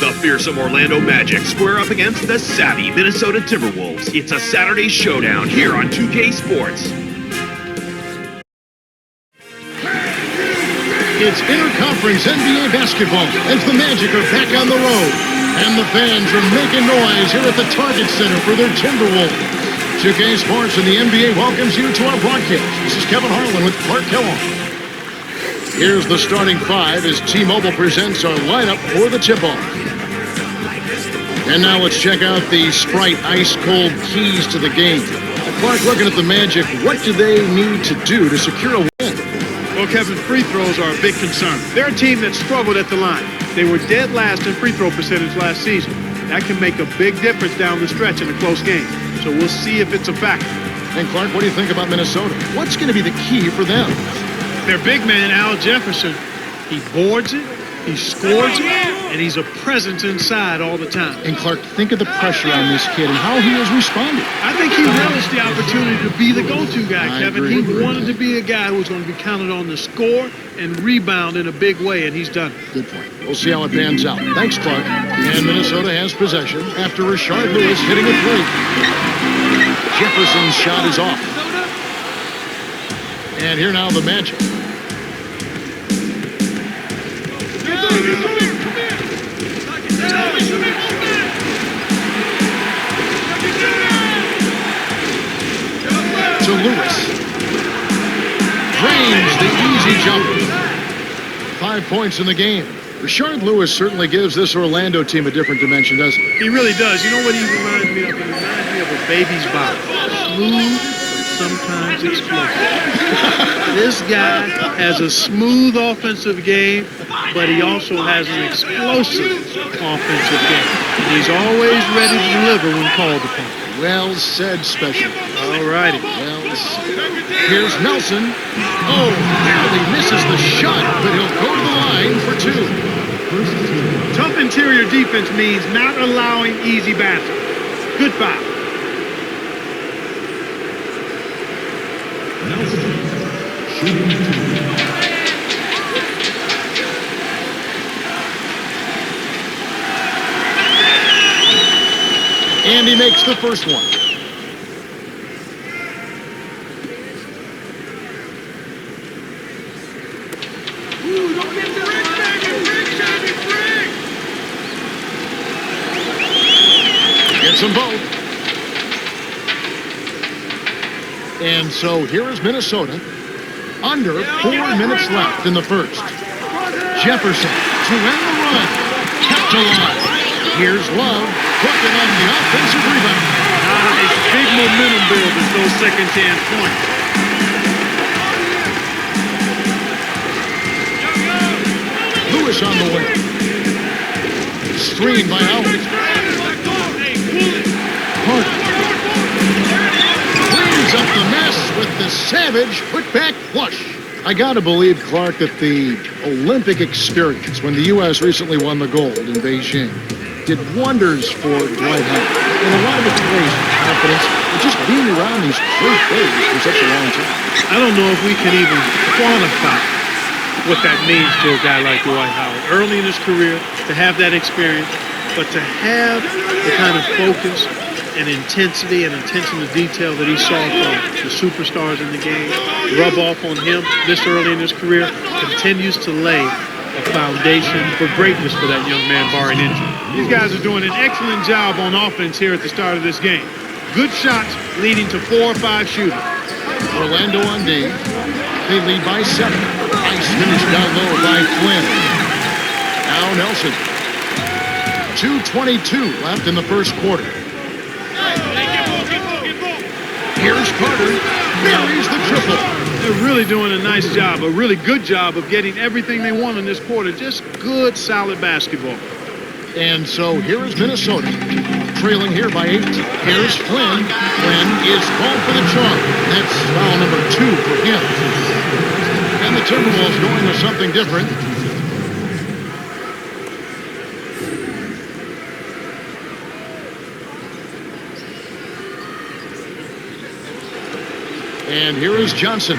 The fearsome Orlando Magic square up against the savvy Minnesota Timberwolves. It's a Saturday showdown here on 2K Sports. It's interconference NBA basketball as the Magic are back on the road. And the fans are making noise here at the Target Center for their Timberwolves. 2K Sports and the NBA welcomes you to our broadcast. This is Kevin Harlan with Clark Kellogg. Here's the starting five as T-Mobile presents our lineup for the tip-off. And now let's check out the Sprite ice-cold keys to the game. Clark, looking at the Magic, what do they need to do to secure a win? Well, Kevin, free throws are a big concern. They're a team that struggled at the line. They were dead last in free throw percentage last season. That can make a big difference down the stretch in a close game. So we'll see if it's a factor. And Clark, what do you think about Minnesota? What's going to be the key for them? Their big man, Al Jefferson, he boards it, he scores it, and he's a presence inside all the time. And Clark, think of the pressure on this kid and how he has responded. I think he relished the opportunity to be the go-to guy, Kevin. Agree. He wanted to be a guy who was going to be counted on to score and rebound in a big way, and he's done it. Good point. We'll see how it pans out. Thanks, Clark. And Minnesota has possession after Rashard Lewis hitting a three. Jefferson's shot is off. And here now the Magic. To Lewis. Drains the easy jumper. 5 points in the game. Rashard Lewis certainly gives this Orlando team a different dimension, doesn't he? He really does. You know what he reminds me of? He reminds me of a baby's body. Smooth, but sometimes explosive. This guy has a smooth offensive game, but he also has an explosive offensive game. He's always ready to deliver when called upon. Well said, Special. All righty. Well said. Here's Nelson. Oh, barely misses the shot, but he'll go to the line for two. Tough interior defense means not allowing easy baskets. Good foul. And he makes the first one. Gets them both. And so here is Minnesota. Under 4 minutes left in the first. Jefferson to end the run. Kept alive. Here's Love. Hooking on the offensive rebound. Nice. Big momentum build with those second chance points. Lewis on the way. Screen by Howard. Cleans up the mess with the savage put-back flush. I gotta believe, Clark, that the Olympic experience when the U.S. recently won the gold in Beijing did wonders for Dwight Howard. And a lot of it plays confidence, but just being around these great players for such a long time. I don't know if we can even quantify what that means to a guy like Dwight Howard. Early in his career, to have that experience, but to have the kind of focus and intensity and attention to detail that he saw from the superstars in the game rub off on him this early in his career continues to lay a foundation for greatness for that young man, barring injury. These guys are doing an excellent job on offense here at the start of this game. Good shots leading to 4 or 5 shooting. Orlando on D. They lead by 7. Nice finish down low by Flynn. Now Nelson. 2:22 left in the first quarter. Here's Carter. Buries the triple. They're really doing a nice job, a really good job of getting everything they want in this quarter. Just good, solid basketball. And so here is Minnesota, trailing here by 8. Here's Flynn. Flynn is called for the chalk. That's foul number 2 for him. And the Timberwolves going to something different. And here is Johnson.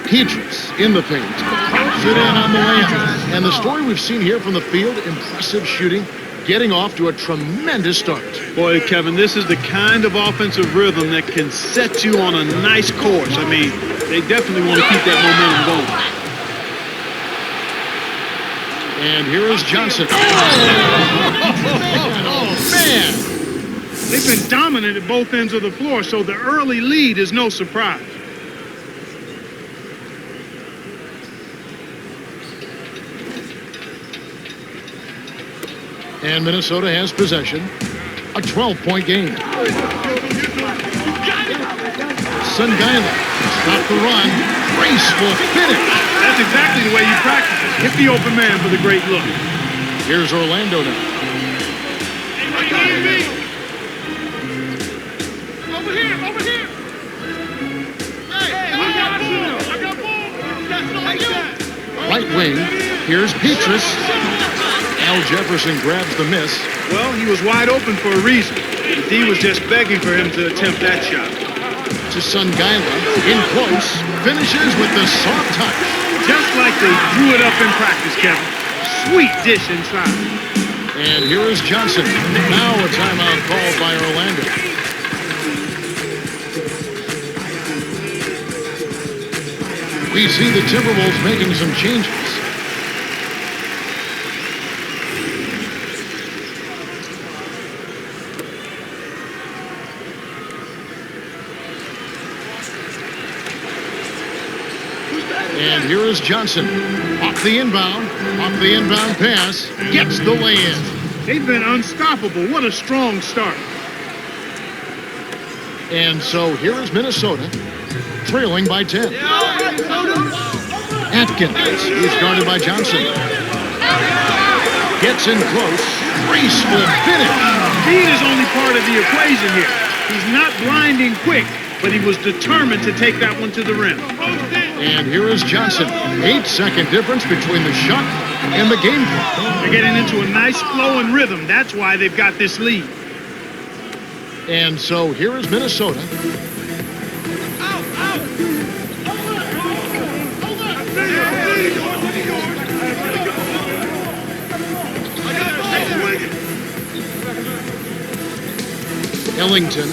Petrus in the paint. Pops it in on the layup. And the story we've seen here from the field, impressive shooting, getting off to a tremendous start. Boy, Kevin, this is the kind of offensive rhythm that can set you on a nice course. I mean, they definitely want to keep that momentum going. And here is Johnson. Oh, man. They've been dominant at both ends of the floor, so the early lead is no surprise. And Minnesota has possession. A 12-point game. Sungaila stopped the run. Graceful finish. That's exactly the way you practice it. Hit the open man for the great look. Here's Orlando now. Over here, over here. Hey, I got ball. Right wing. Here's Petrus. Al Jefferson grabs the miss. Well, he was wide open for a reason. The D was just begging for him to attempt that shot. To Sungaila. In close. Finishes with the soft touch. Just like they drew it up in practice, Kevin. Sweet dish inside. And here is Johnson. Now a timeout called by Orlando. We see the Timberwolves making some changes. And here is Johnson. Off the inbound pass. Gets the lay-in. They've been unstoppable. What a strong start. And so here is Minnesota, trailing by 10. Atkins is guarded by Johnson. Gets in close. Graceful finish. Speed is only part of the equation here. He's not blinding quick, but he was determined to take that one to the rim. And here is Johnson. 8-second difference between the shot and the game clock. They're getting into a nice flow and rhythm. That's why they've got this lead. And so here is Minnesota. Ellington.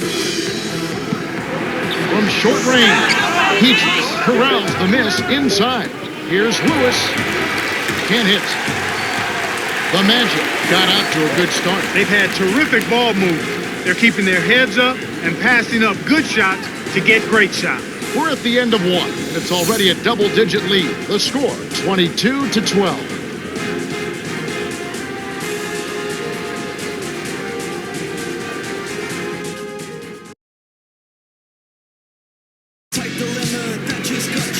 From short range. Petrus corrals the miss inside. Here's Lewis. Can't hit. The Magic got out to a good start. They've had terrific ball movement. They're keeping their heads up and passing up good shots to get great shots. We're at the end of one. It's already a double-digit lead. The score, 22-12.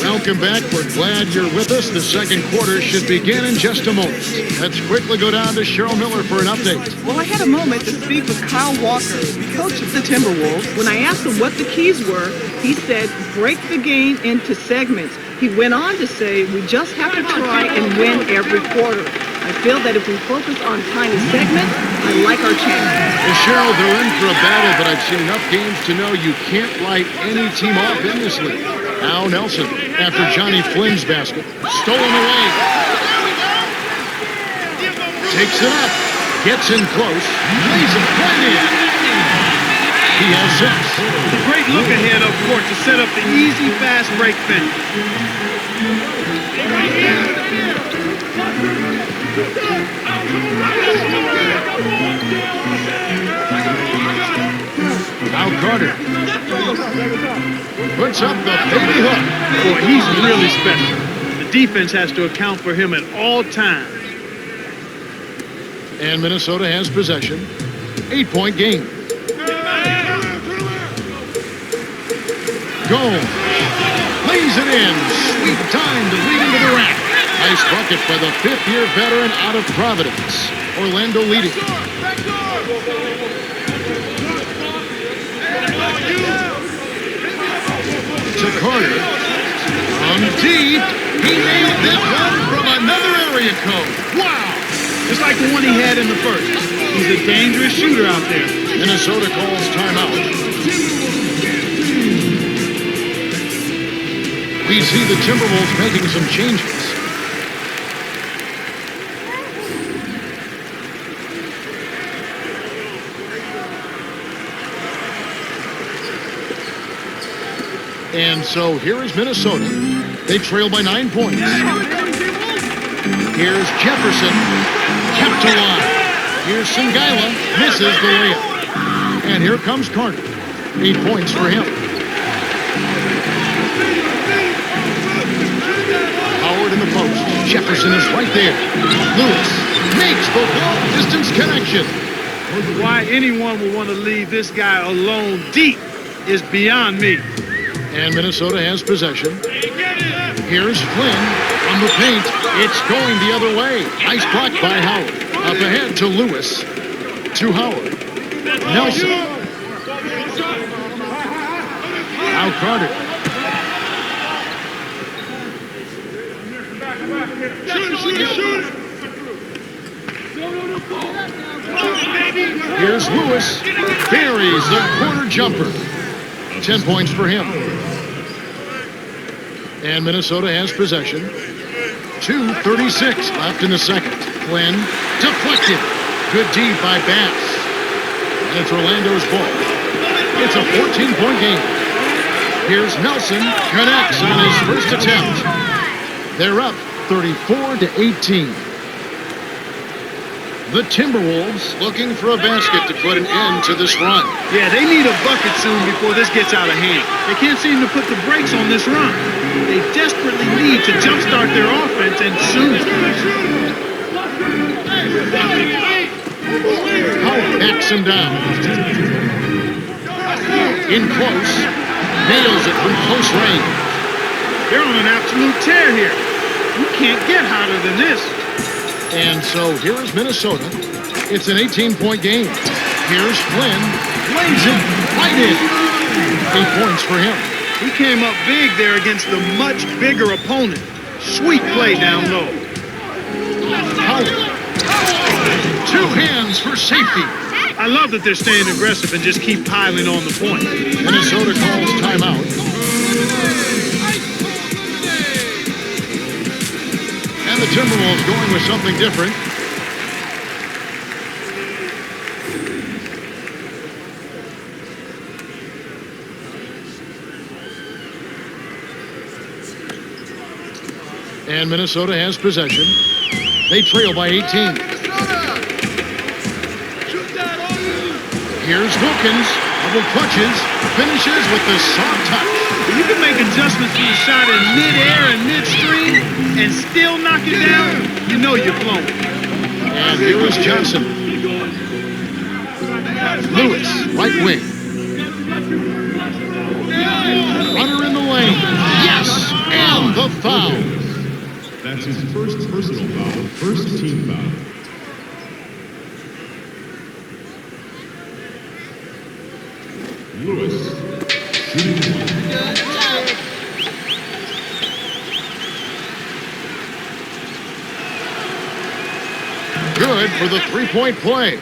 Welcome back. We're glad you're with us. The second quarter should begin in just a moment. Let's quickly go down to Cheryl Miller for an update. Well, I had a moment to speak with Kyle Walker, coach of the Timberwolves. When I asked him what the keys were, he said, break the game into segments. He went on to say, we just have to try and win every quarter. I feel that if we focus on tiny segments, I like our chances. Well, Cheryl, they're in for a battle, but I've seen enough games to know you can't write any team off in this league. Now Nelson, after Johnny Flynn's basket, stolen away. Takes it up, gets in close, lays it right in. He has 6. A great look ahead up court to set up the easy, fast break finish. Now Carter puts up the baby hook. Boy, he's really special. The defense has to account for him at all times. And Minnesota has possession. 8-point game. Gomes lays it in. Sweet time to lead into the rack. Nice bucket by the 5th-year veteran out of Providence. Orlando leading. To Carter. From deep. He nailed this one from another area code. Wow. Just like the one he had in the first. He's a dangerous shooter out there. Minnesota calls timeout. We see the Timberwolves making some changes. And so here is Minnesota. They trail by 9 points. Here's Jefferson, kept alive. Here's Singaila, misses the layup. And here comes Carter. 8 points for him. Howard in the post. Jefferson is right there. Lewis makes the long-distance connection. Why anyone would want to leave this guy alone deep is beyond me. And Minnesota has possession. Here's Flynn from the paint. It's going the other way. Nice block by Howard. Up ahead to Lewis. To Howard. Nelson. Now Carter. Here's Lewis. Buries the corner jumper. 10 points for him. And Minnesota has possession. 2:36 left in the second. Flynn deflected. Good D by Bass. And it's Orlando's ball. It's a 14-point game. Here's Nelson. Connects on his first attempt. They're up 34-18. The Timberwolves looking for a basket to put an end to this run. Yeah, they need a bucket soon before this gets out of hand. They can't seem to put the brakes on this run. They desperately need to jumpstart their offense, and soon. Howard backs him down. In close. Nails it from close range. They're on an absolute tear here. You can't get hotter than this. And so here is Minnesota. It's an 18-point game. Here's Flynn. Lays it right in. 8 points for him. He came up big there against a much bigger opponent. Sweet play down low. Howard. 2 hands for safety. I love that they're staying aggressive and just keep piling on the point. Minnesota calls timeout. And the Timberwolves going with something different. And Minnesota has possession. They trail by 18. Here's Wilkins. Double clutches. Finishes with the soft touch. If you can make adjustments to the shot in mid-air and midstream and still knock it down, you know you're flowing. And here is Johnson. Lewis, right wing. Runner in the lane. Yes! And the foul. That's his first personal foul, first team foul. Lewis, shooting one. Good for the three-point play.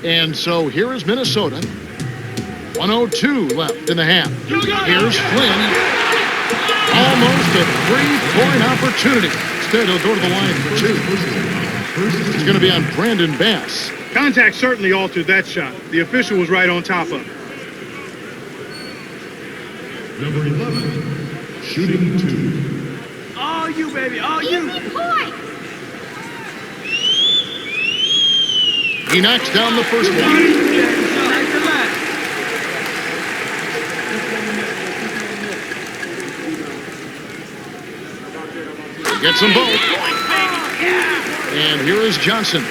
And so here is Minnesota. 1:02 left in the half. Here's Flynn. Almost a three-point opportunity. Instead, he'll go to the line for 2. It's going to be on Brandon Bass. Contact certainly altered that shot. The official was right on top of it. Number 11, shooting 2. All you, baby, all you. Easy point. He knocks down the first one. Gets them both. And here is Johnson.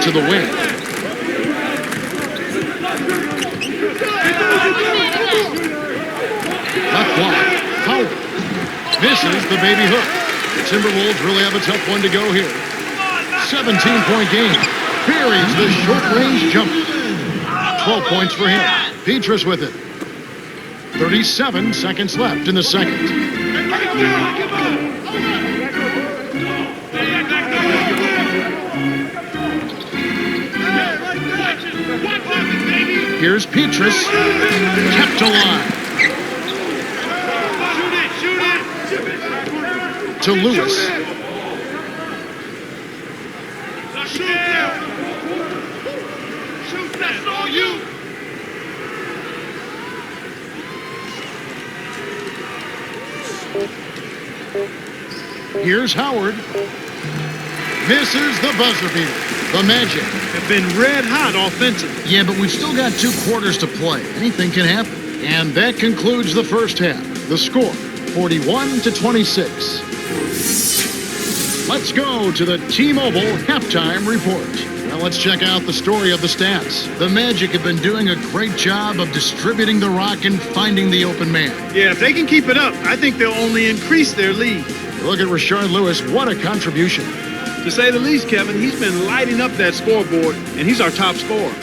To the wing. Left block. Howard. Misses the baby hook. The Timberwolves really have a tough one to go here. 17-point game. Buries the short-range jumper. 12 points for him. Petrus with it. 37 seconds left in the second. Here's Petrus. Kept alive. To Lewis. Here's Howard. Misses the buzzer beater. The Magic have been red hot offensively. Yeah, but we've still got 2 quarters to play. Anything can happen. And that concludes the first half. The score, 41-26. Let's go to the T-Mobile halftime report. Now let's check out the story of the stats. The Magic have been doing a great job of distributing the rock and finding the open man. Yeah, if they can keep it up, I think they'll only increase their lead. Look at Rashard Lewis. What a contribution. To say the least, Kevin, he's been lighting up that scoreboard, and he's our top scorer.